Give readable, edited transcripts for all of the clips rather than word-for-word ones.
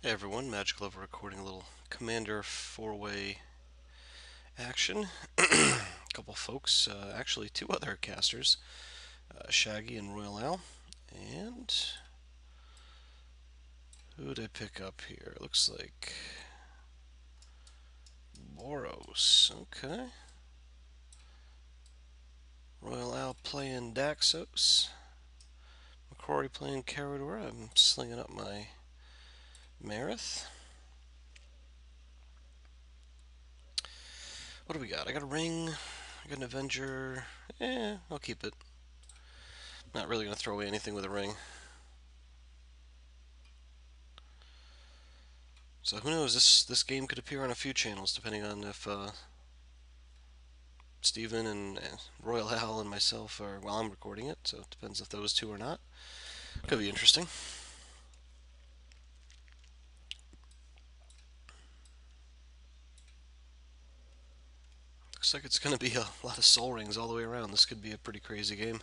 Hey everyone, Magic Lover recording a little Commander 4-way action. A couple folks, actually two other casters, Shaggy and RoyalAl. And who did I pick up here? Looks like Boros. Okay. RoyalAl playing Daxos. McCrory playing Karador. I'm slinging up my Marath. What do we got? I got a ring. I got an Avenger. I'll keep it. Not really going to throw away anything with a ring. So who knows? This game could appear on a few channels, depending on if Steven and RoyalAl and myself are while I'm recording it. So it depends if those two or not. Could be interesting. Looks like it's going to be a lot of soul rings all the way around. This could be a pretty crazy game.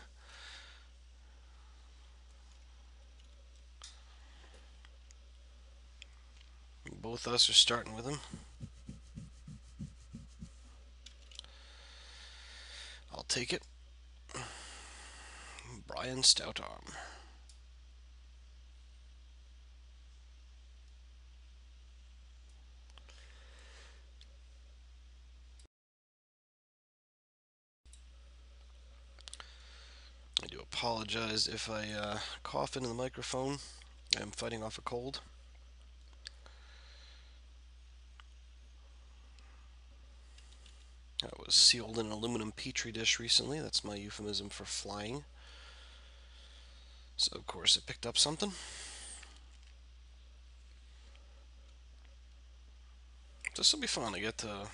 Both us are starting with them. I'll take it. Brion Stout Arm. I do apologize if I cough into the microphone. I'm fighting off a cold. I was sealed in an aluminum petri dish recently. That's my euphemism for flying. So of course it picked up something. This will be fun. I get to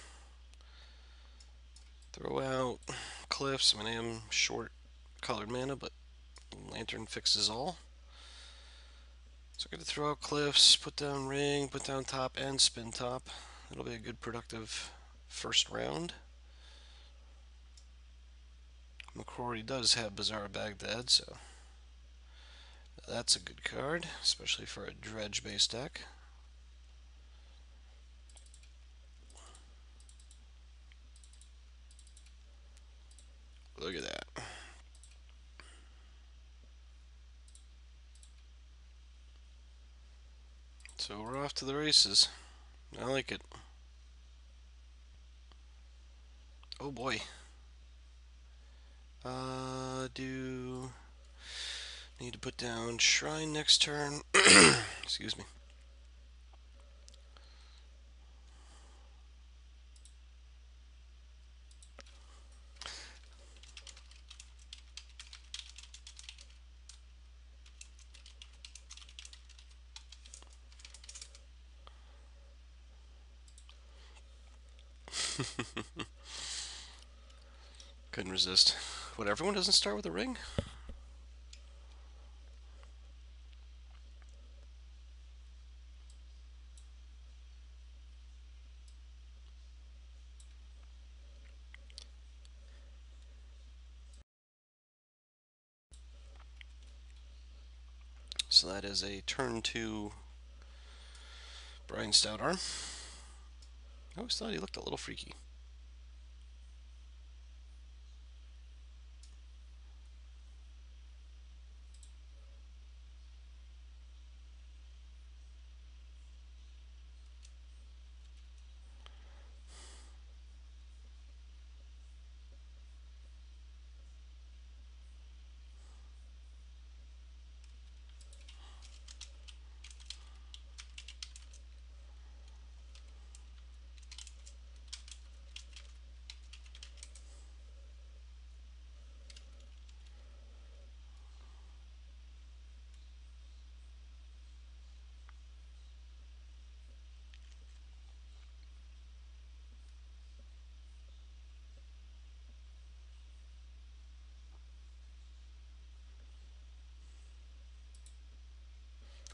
throw out cliffs. I mean, I am short colored mana, but Lantern fixes all. So I get to throw out cliffs, put down ring, put down top, and spin top. It'll be a good productive first round. McCrory does have Bizarre Baghdad, so that's a good card, especially for a dredge-based deck. Look at that. So we're off to the races. I like it. Oh boy. Do need to put down Shrine next turn. Excuse me. Couldn't resist. What, everyone doesn't start with a ring? So that is a turn 2 Brion Stout Arm. I always thought he looked a little freaky.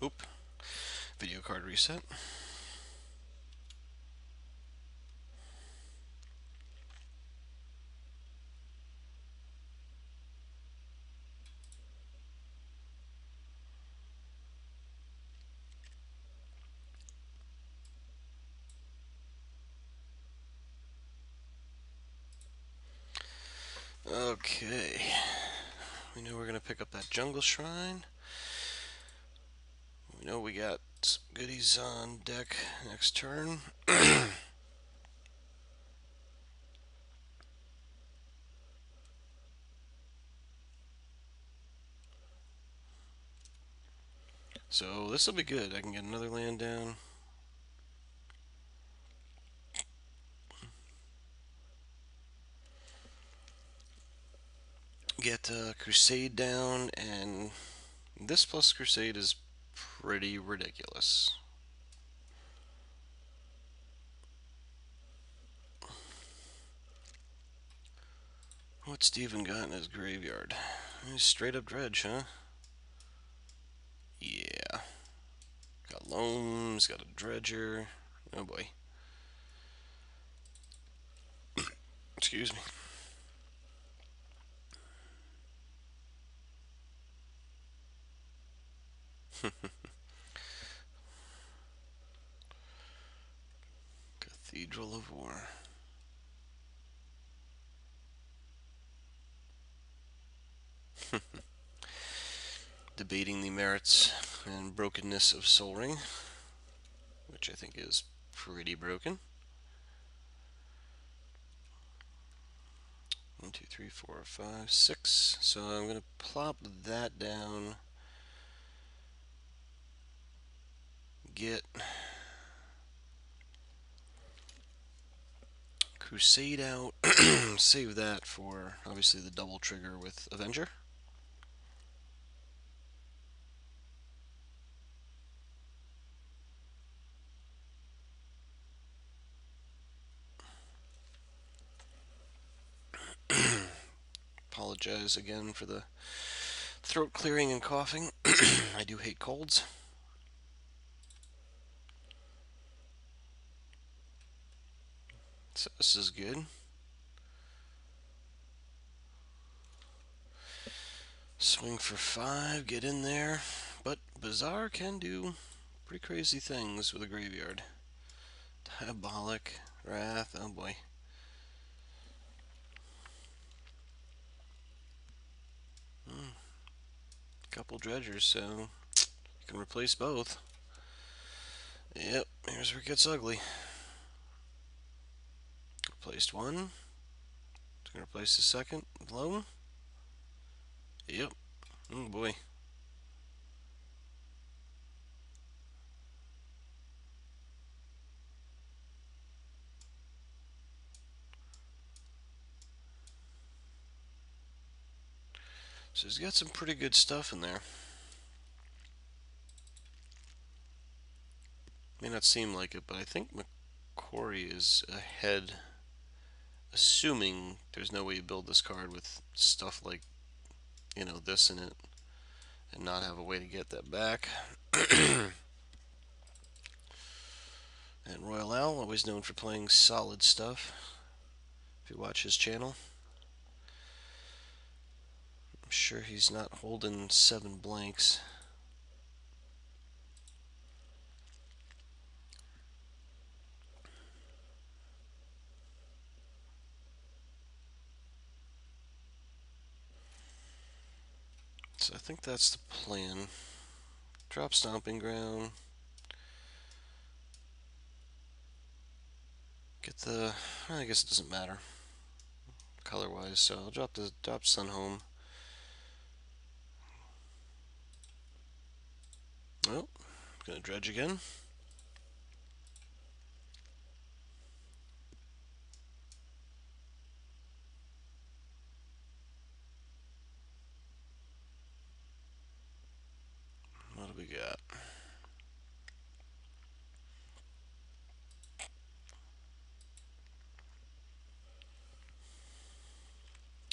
Oop. Video card reset. Okay. We know we're going to pick up that jungle shrine. We know we got some goodies on deck next turn. So this will be good. I can get another land down. Get Crusade down, and this plus Crusade is pretty ridiculous. What's Steven got in his graveyard? He's straight up dredge, huh? Yeah. Got loams, got a dredger. Oh boy. Excuse me. Cathedral of War. Debating the merits and brokenness of Sol Ring, which I think is pretty broken. 1, 2, 3, 4, 5, 6. So I'm going to plop that down. Get Crusade out. Save that for obviously the double trigger with Avenger. Apologize again for the throat clearing and coughing. I do hate colds. So this is good. Swing for 5, get in there. But Bazaar can do pretty crazy things with a graveyard. Diabolic, Wrath, oh boy. Couple dredgers, so you can replace both. Yep, here's where it gets ugly. Replaced one. It's gonna replace the second loam. Yep. Oh boy. So he's got some pretty good stuff in there. May not seem like it, but I think McCory is ahead, assuming there's no way you build this card with stuff like, this in it, and not have a way to get that back. And RoyalAl, always known for playing solid stuff. If you watch his channel, I'm sure he's not holding 7 blanks. So I think that's the plan. Drop Stomping Ground. Get the, I guess it doesn't matter color-wise, so I'll drop Sun Home. Oh, gonna dredge again. What do we got?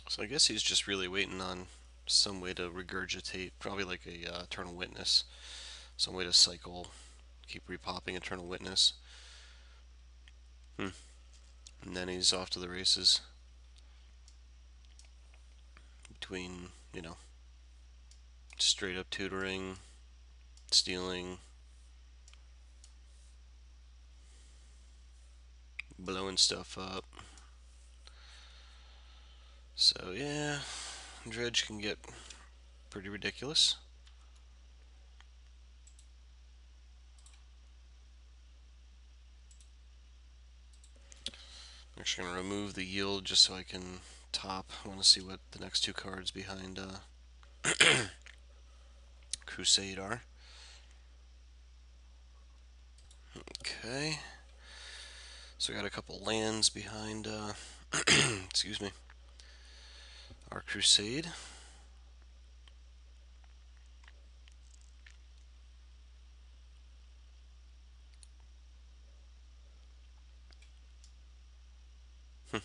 So I guess he's just really waiting on some way to regurgitate, probably like a Eternal Witness, some way to cycle, keep repopping Eternal Witness. And then he's off to the races between, straight up tutoring, stealing, blowing stuff up. So yeah, dredge can get pretty ridiculous. I'm actually going to remove the yield just so I can top. I want to see what the next two cards behind Crusade are. Okay. So we got a couple lands behind, excuse me, our Crusade. You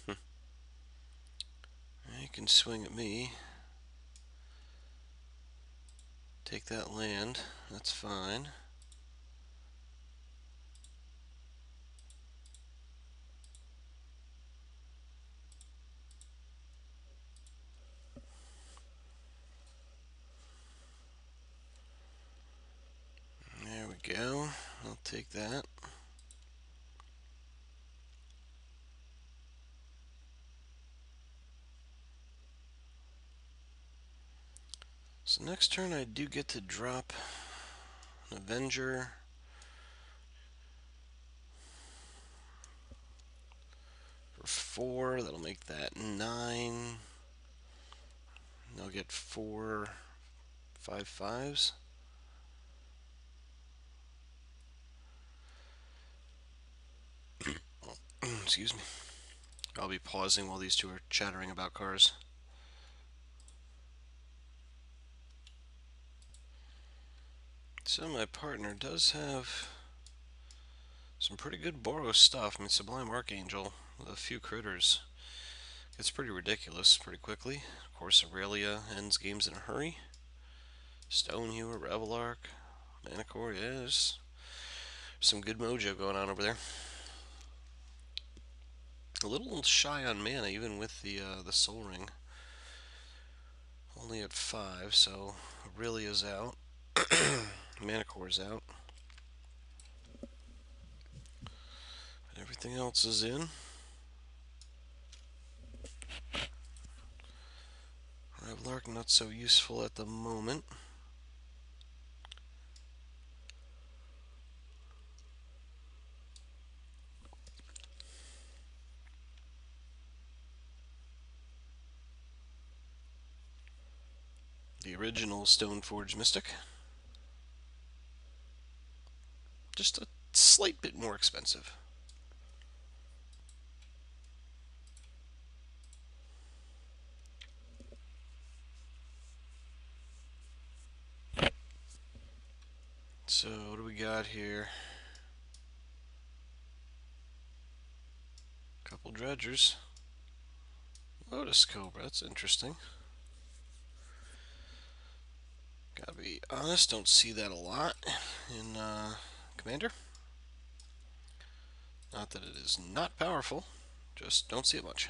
can swing at me. Take that land. That's fine. There we go. I'll take that. So next turn I do get to drop an Avenger. For 4, that'll make that 9. I'll get 4 5/5s. Excuse me. I'll be pausing while these two are chattering about cars. So my partner does have some pretty good Boros stuff. I mean, Sublime Archangel with a few critters. It's pretty ridiculous pretty quickly. Of course, Aurelia ends games in a hurry. Stonehewer, Revelark, Manicore, yeah, there's some good mojo going on over there. A little shy on mana, even with the Soul Ring. Only at 5, so Aurelia's out. Manicore's out. Everything else is in. Revelark not so useful at the moment. The original Stoneforge Mystic. Just a slight bit more expensive. So what do we got here? Couple dredgers. Lotus Cobra, that's interesting. Gotta be honest, don't see that a lot in Commander. Not that it is not powerful, just don't see it much.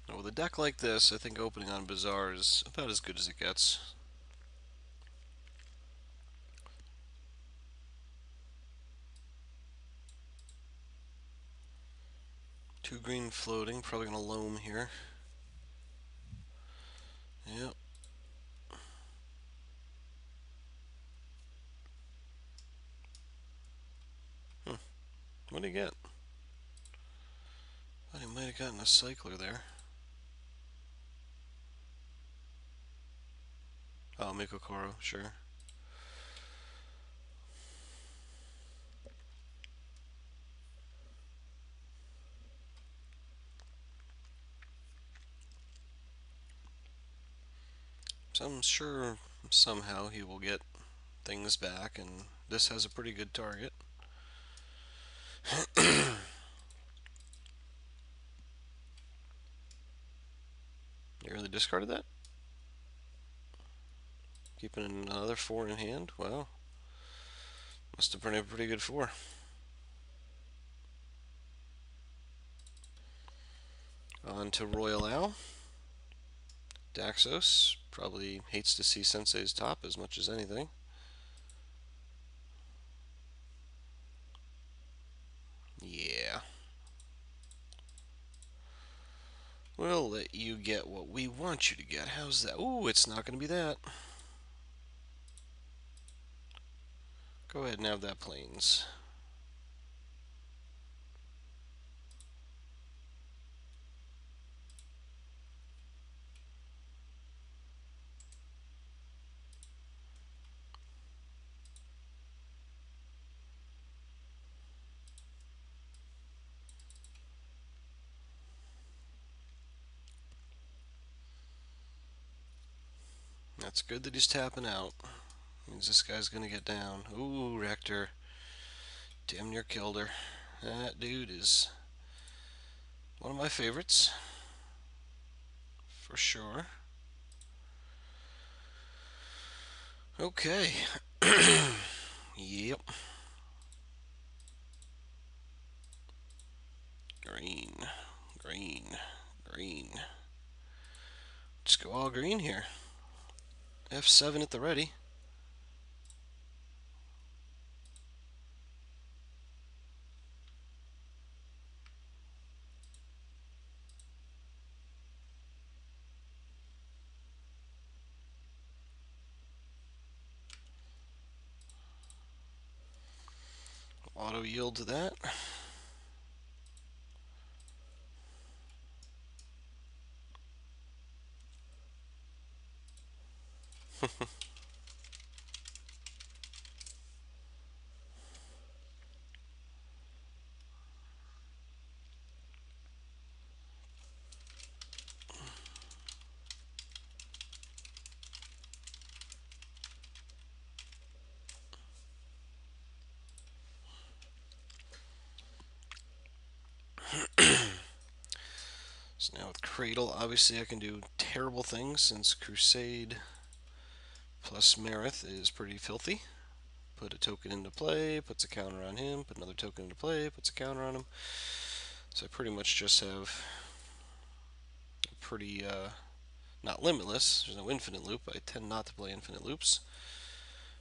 Now with a deck like this, I think opening on Bazaar is about as good as it gets. Two green floating, probably gonna loam here. Yep. What do you get? Thought he might have gotten a cycler there. Oh, Mikokoro, sure. So I'm sure somehow he will get things back, and this has a pretty good target. You really discarded that? Keeping another 4 in hand? Wow. Must have been a pretty good 4. On to RoyalAl. Daxos probably hates to see Sensei's top as much as anything. We'll let you get what we want you to get. How's that? Ooh, it's not going to be that. Go ahead and have that plains. That's good that he's tapping out. Means this guy's gonna get down. Ooh, Rector. Damn near killed her. That dude is one of my favorites. For sure. Okay. Yep. Green. Green. Green. Just go all green here. F7 at the ready. Auto yield to that. So now with Cradle, obviously I can do terrible things since Crusade plus Marath is pretty filthy. Put a token into play, puts a counter on him, put another token into play, puts a counter on him. So I pretty much just have a pretty, not limitless, there's no infinite loop, I tend not to play infinite loops,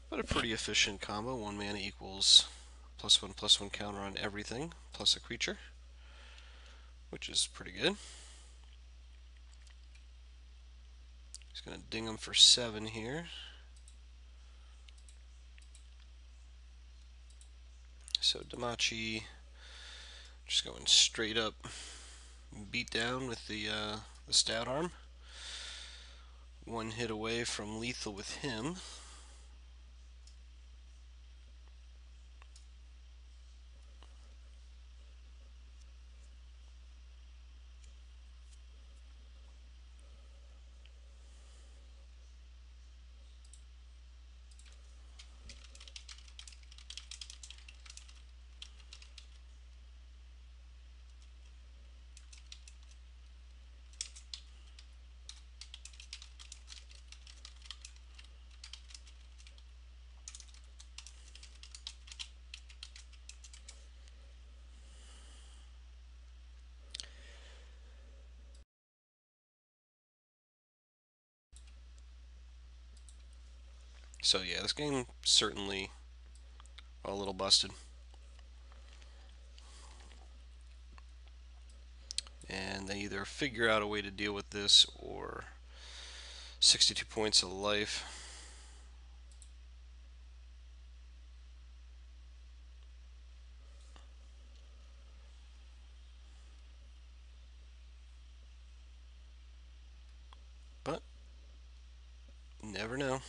but a pretty efficient combo. 1 mana equals +1/+1 counter on everything, plus a creature, which is pretty good. He's going to ding him for 7 here. So Damachi just going straight up beat down with the stout arm. 1 hit away from lethal with him. So yeah, this game certainly a little busted. And they either figure out a way to deal with this or 62 points of life. But never know.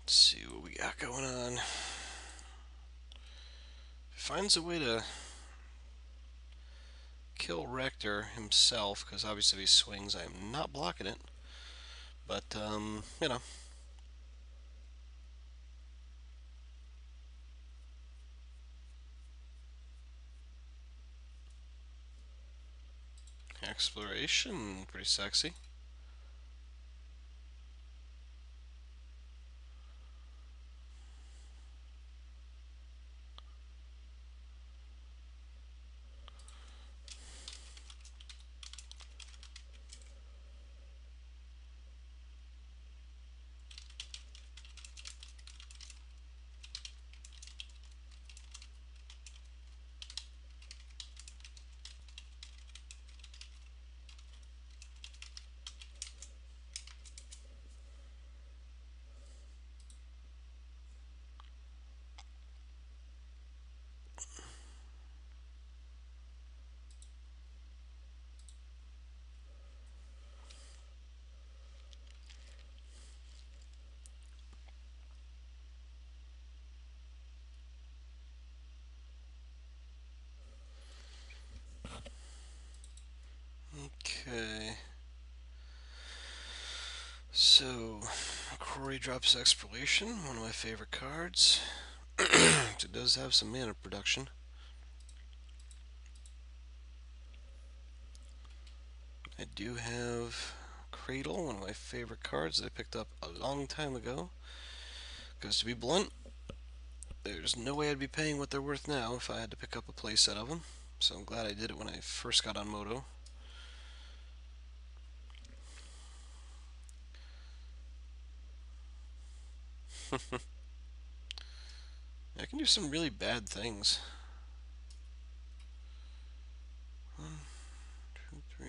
Let's see what we got going on. Finds a way to kill Rector himself, because obviously if he swings, I am not blocking it. But, you know. Exploration, pretty sexy. Okay. So, Quarry drops Exploration, one of my favorite cards. It does have some mana production. I do have Cradle, one of my favorite cards that I picked up a long time ago. Because to be blunt, there's no way I'd be paying what they're worth now if I had to pick up a playset of them. So I'm glad I did it when I first got on Moto. I can do some really bad things. 1, 2, 3.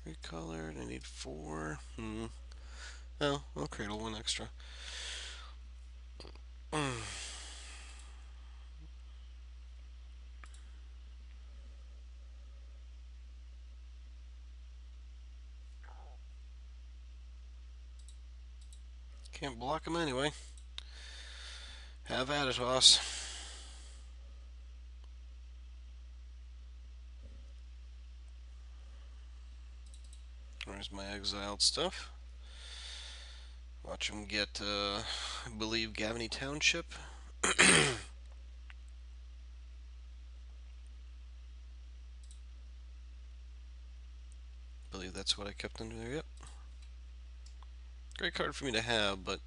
3 colored. I need 4. Oh, I'll cradle 1 extra. Can't block him anyway. Have at it, Hoss. Where's my exiled stuff? Watch him get, I believe, Gavany Township. Believe that's what I kept under there, yep. Great card for me to have, but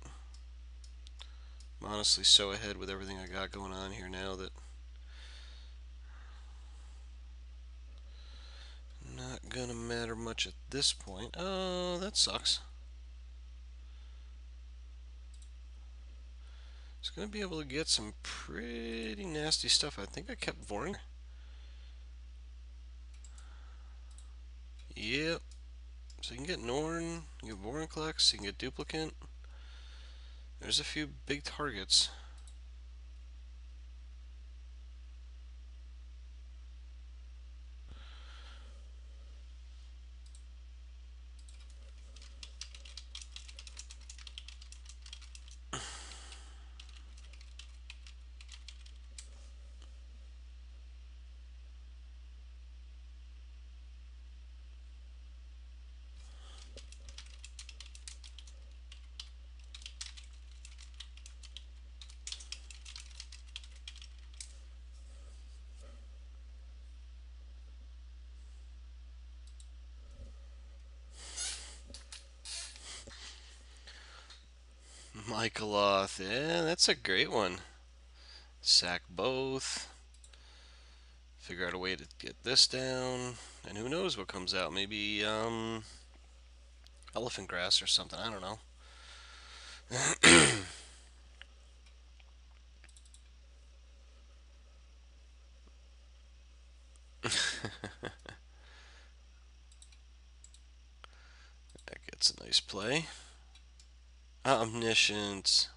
I'm honestly so ahead with everything I got going on here now that not gonna matter much at this point. Oh, that sucks. It's gonna be able to get some pretty nasty stuff. I think I kept Voring. Yep. So you can get Norn, you can get Vorinclex, you can get Duplicant. There's a few big targets. Michaeloth, yeah, that's a great one. Sack both. Figure out a way to get this down. And who knows what comes out. Maybe, elephant grass or something. I don't know. That gets a nice play. Omniscience.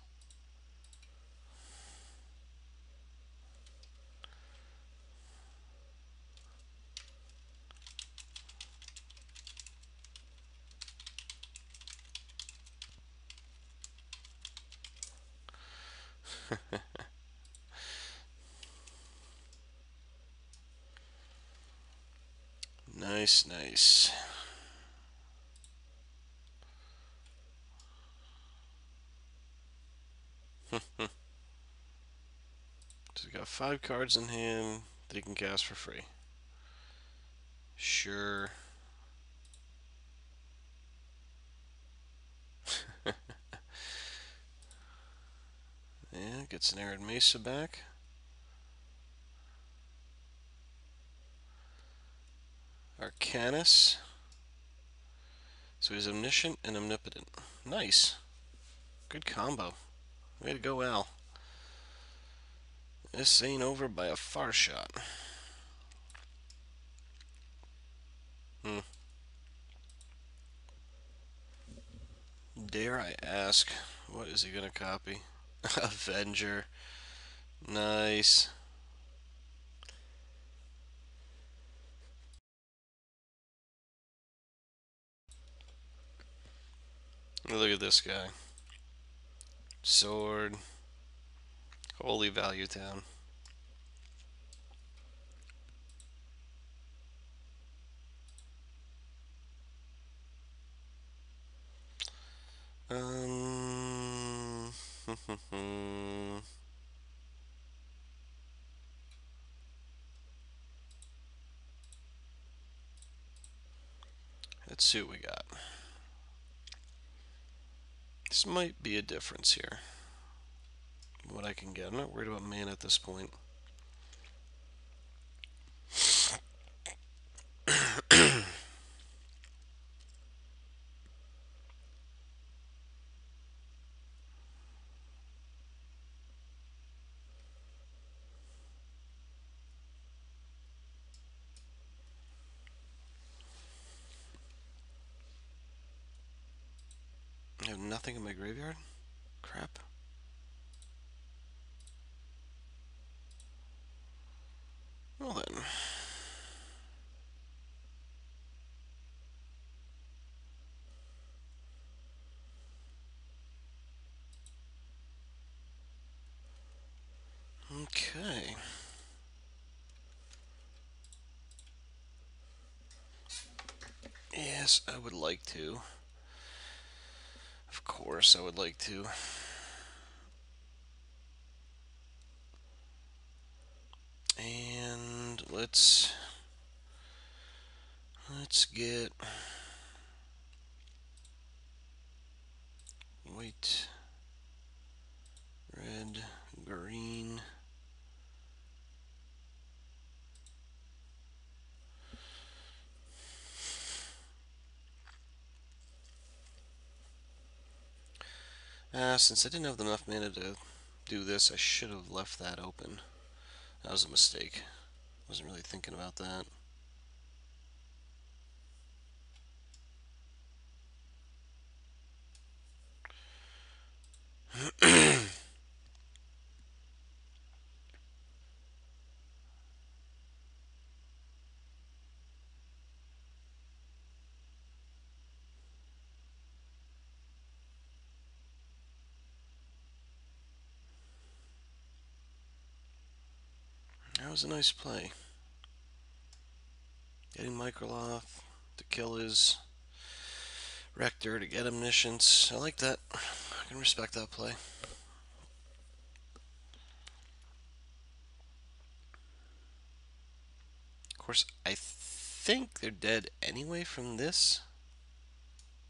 Nice, nice. So we got 5 cards in hand that he can cast for free. Sure. Yeah, gets an Arid Mesa back. Arcanus. So he's Omniscient and Omnipotent. Nice. Good combo. Way to go, Al. This ain't over by a far shot. Hmm. Dare I ask, what is he gonna copy? Avenger. Nice. Look at this guy. Sword. Holy Value Town. Um. Let's see what we got. This might be a difference here. What I can get. I'm not worried about mana at this point. I have nothing in my graveyard? Crap. Well then. Okay. Yes, I would like to. Of course, I would like to. And let's get white, red, green. Since I didn't have enough mana to do this, I should have left that open. That was a mistake. Wasn't really thinking about that. That was a nice play. Getting Microloth to kill his Rector to get Omniscience. I like that. I can respect that play. Of course, I think they're dead anyway from this.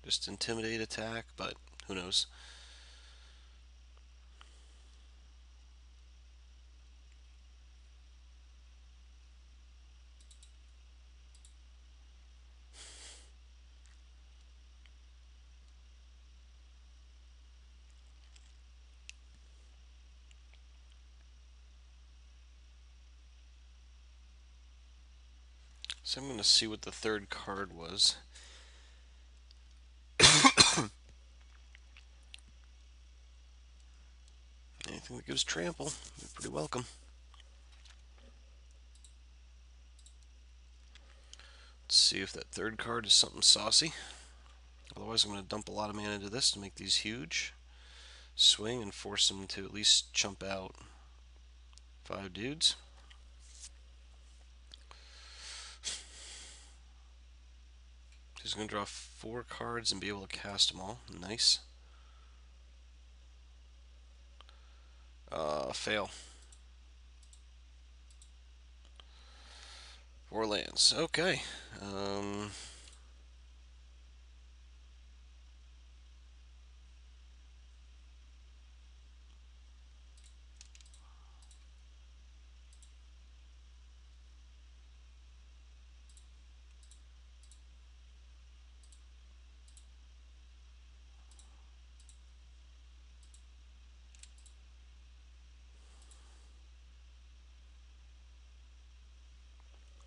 Just intimidate attack, but who knows. So I'm going to see what the third card was. Anything that gives trample, you're pretty welcome. Let's see if that third card is something saucy. Otherwise, I'm going to dump a lot of mana into this to make these huge. Swing and force them to at least chump out 5 dudes. He's going to draw 4 cards and be able to cast them all. Nice. Fail. 4 lands. Okay. Um,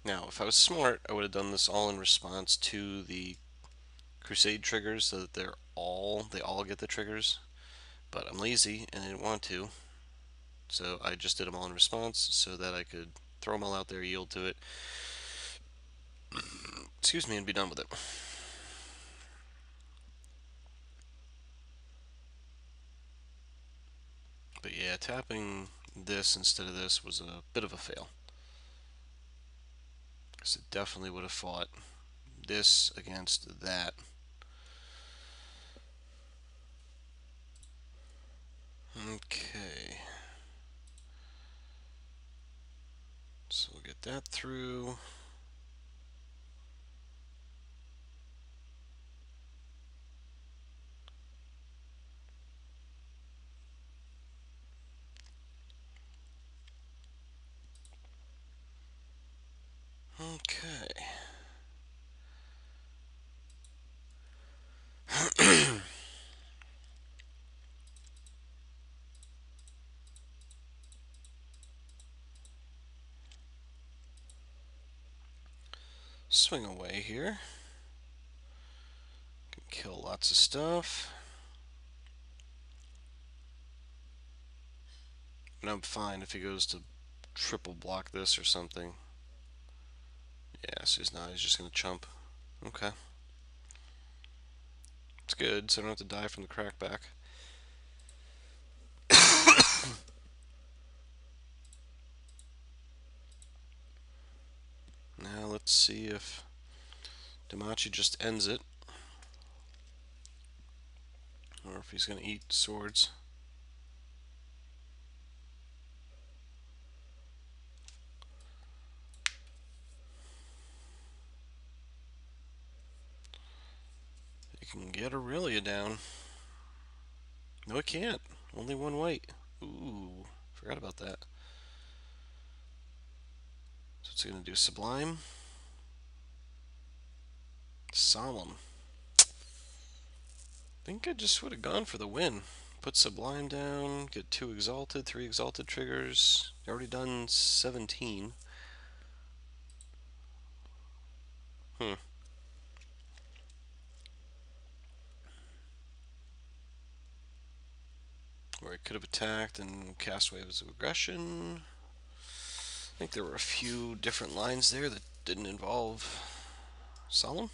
Now, if I was smart, I would have done this all in response to the Crusade triggers, so that they all get the triggers. But I'm lazy and I didn't want to, so I just did them all in response so that I could throw them all out there, yield to it, excuse me, and be done with it. But yeah, tapping this instead of this was a bit of a fail, because it definitely would have fought this against that. Okay, so we'll get that through. Okay. Swing away here. Can kill lots of stuff. And I'm fine if he goes to triple block this or something. Yeah, so he's just gonna chump. Okay. It's good, so I don't have to die from the crackback. Now let's see if Damachi just ends it, or if he's gonna eat swords. You can get Aurelia down. No, it can't. Only one white. Ooh, forgot about that. So it's gonna do Sublime. Solemn. I think I just would have gone for the win. Put Sublime down, get 2 Exalted, 3 Exalted triggers. Already done 17. Hmm. Or I could have attacked and cast Waves of Aggression. I think there were a few different lines there that didn't involve Solemn.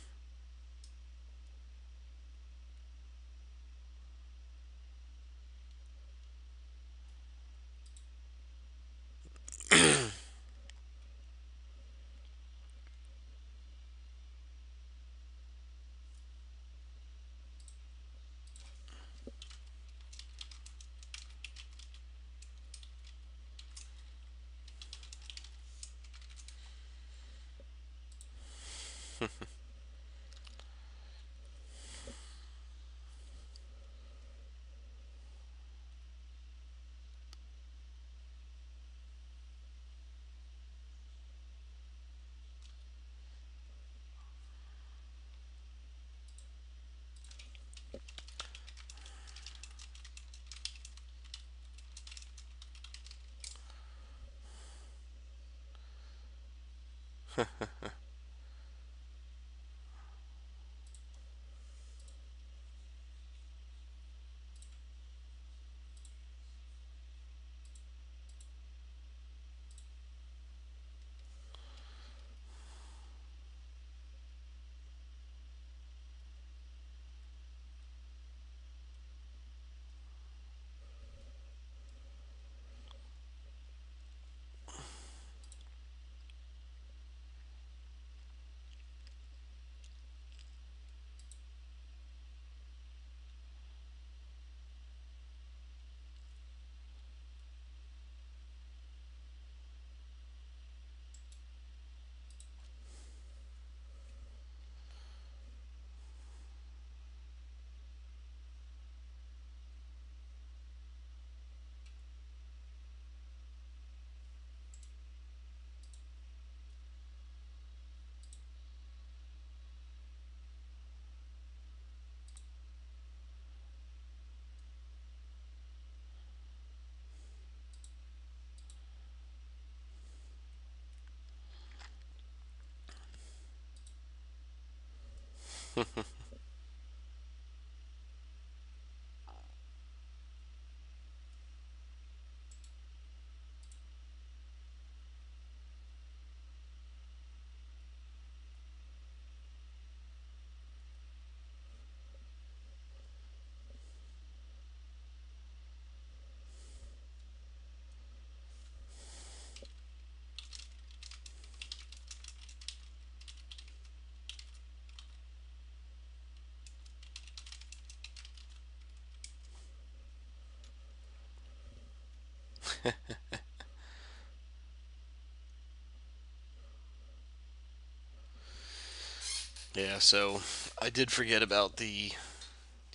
Yeah, so I did forget about you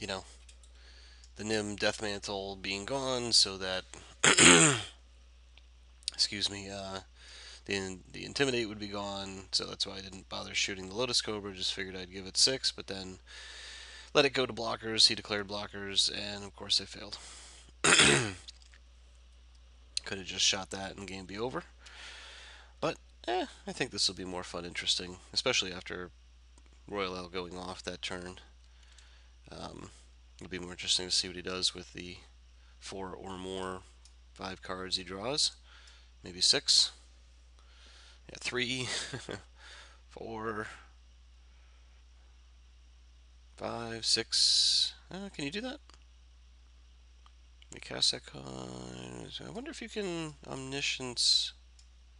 know, the Nim Death Mantle being gone, so that, excuse me, the Intimidate would be gone, so that's why I didn't bother shooting the Lotus Cobra, just figured I'd give it 6, but then let it go to blockers, he declared blockers, and of course I failed. Could have just shot that and game be over. But, I think this will be more fun, interesting, especially after RoyalAl going off that turn. It'll be more interesting to see what he does with the 4 or more 5 cards he draws. Maybe 6. Yeah, 3, 4, 5, 6. Can you do that? Let me cast that card. I wonder if you can Omniscience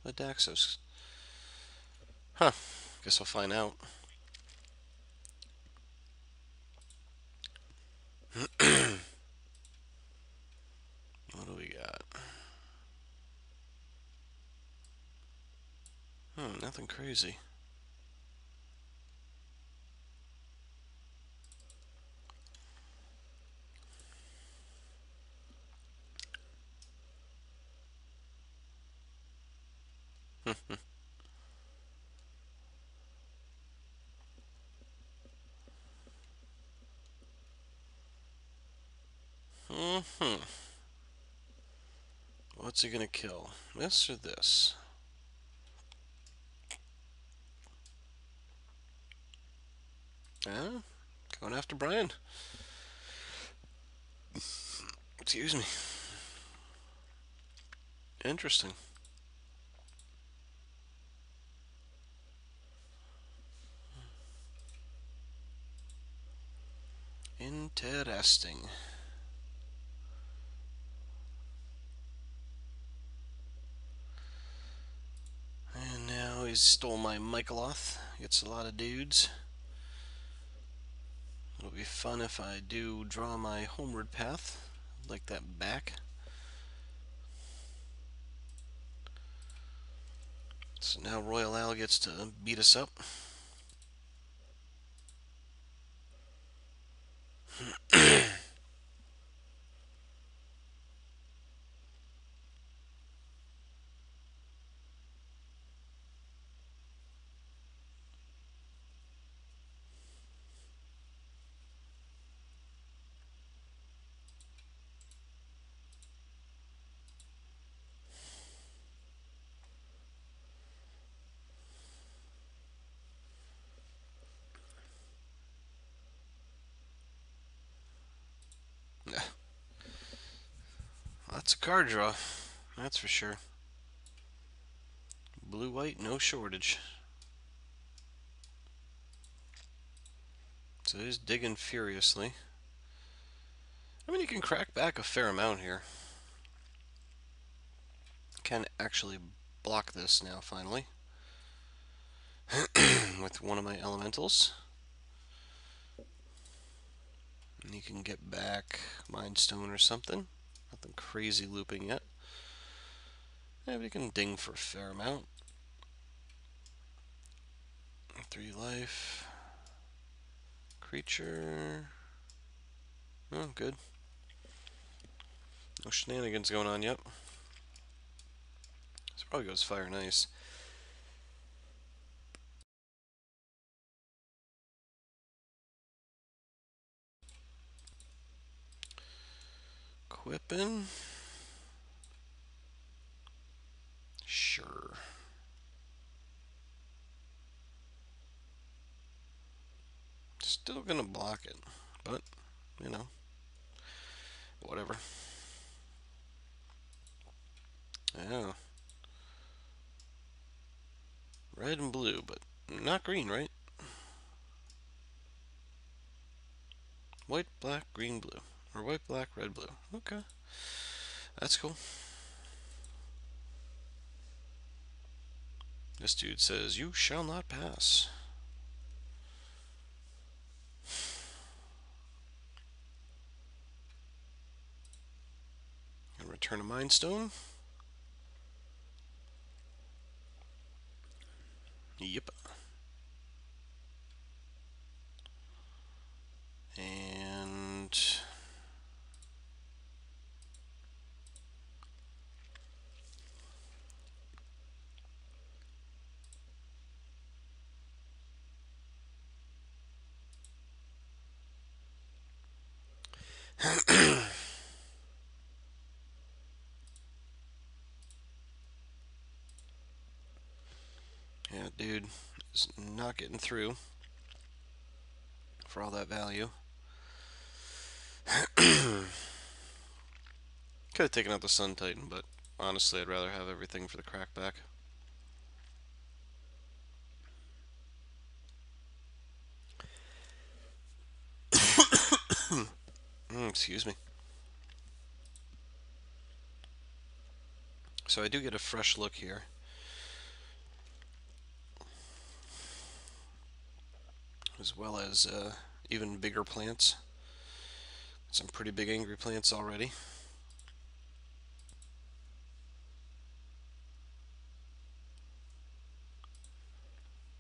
a Daxos. Huh. Guess I'll find out. What do we got? Nothing crazy. Hmm. What's he gonna kill? This or this? Yeah, going after Brion. Excuse me. Interesting. Interesting. And now he's stole my Michaeloth. Gets a lot of dudes. It'll be fun if I do draw my homeward path. I'd like that back. So now RoyalAl gets to beat us up. That's a card draw. That's for sure. Blue-white, no shortage. So he's digging furiously. I mean, you can crack back a fair amount here. Can actually block this now, finally. With one of my elementals. And you can get back Mind Stone or something. Nothing crazy looping yet. Yeah, but you can ding for a fair amount. 3 life. Creature. Oh, good. No shenanigans going on yet. This probably goes fire nice. Equipping. Sure. Just Still gonna block it, but, you know, whatever. Yeah. Red and blue, but not green, right? White, black, green, blue. Or white, black, red, blue. Okay. That's cool. This dude says, "You shall not pass." And return a Mind Stone. Yep. And yeah, dude is not getting through for all that value. Could have taken out the Sun Titan, but honestly, I'd rather have everything for the crackback. Excuse me. So I do get a fresh look here. As well as even bigger plants. Some pretty big angry plants already.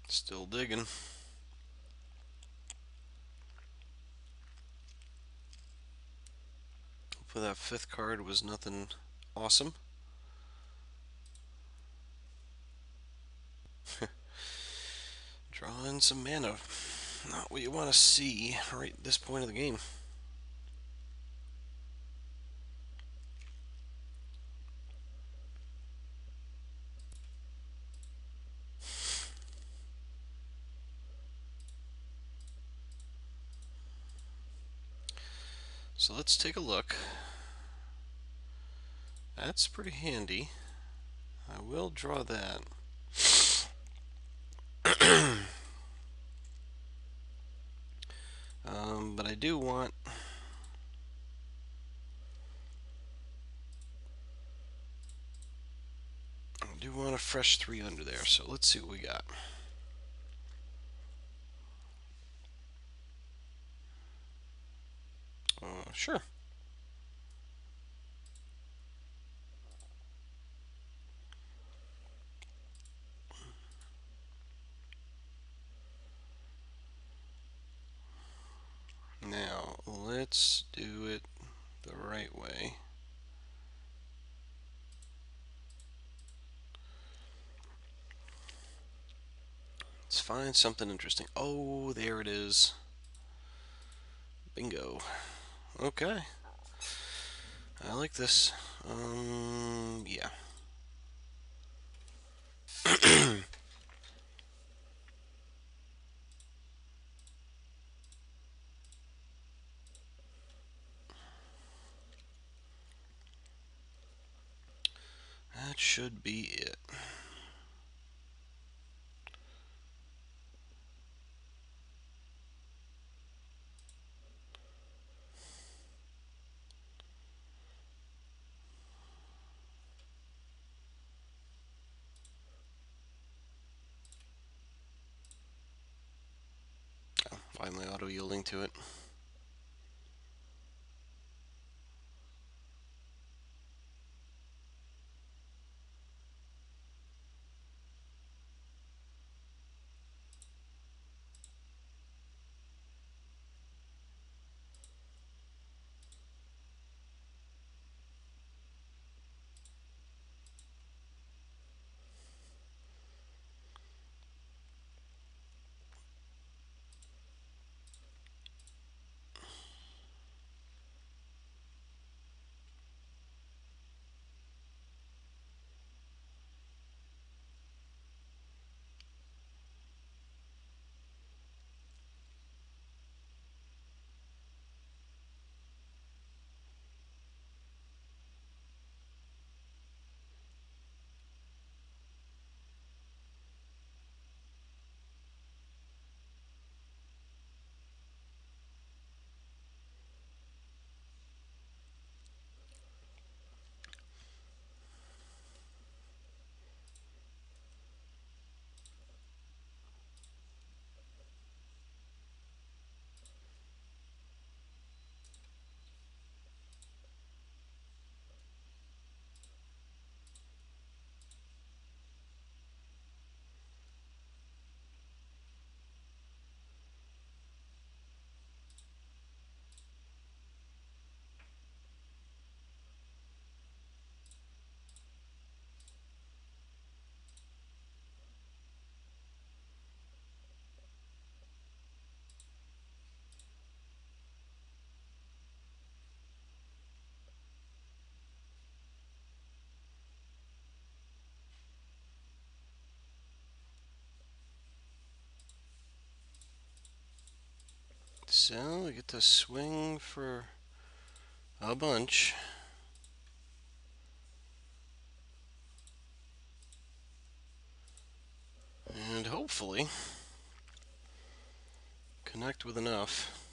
Still digging. Hopefully that fifth card was nothing awesome. Drawing some mana. Not what you want to see right at this point of the game. So let's take a look. That's pretty handy. I will draw that. But I do want a fresh 3 under there, so let's see what we got. Sure. Now, let's do it the right way. Let's find something interesting. Oh, there it is. Bingo. Okay. I like this. Yeah. That should be it. Finally auto-yielding to it. So we get to swing for a bunch. And hopefully connect with enough.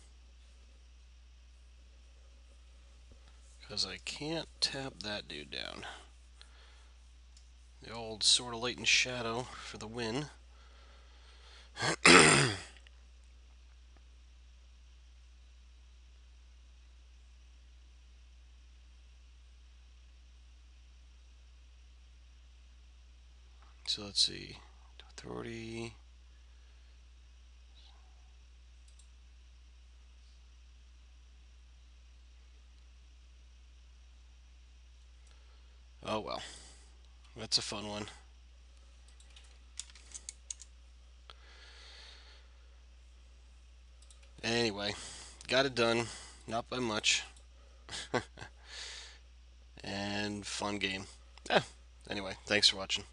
Because I can't tap that dude down. The old Sword of Light and Shadow for the win. So let's see. Authority. Oh well. That's a fun one. Anyway, got it done. Not by much. And fun game. Anyway, thanks for watching.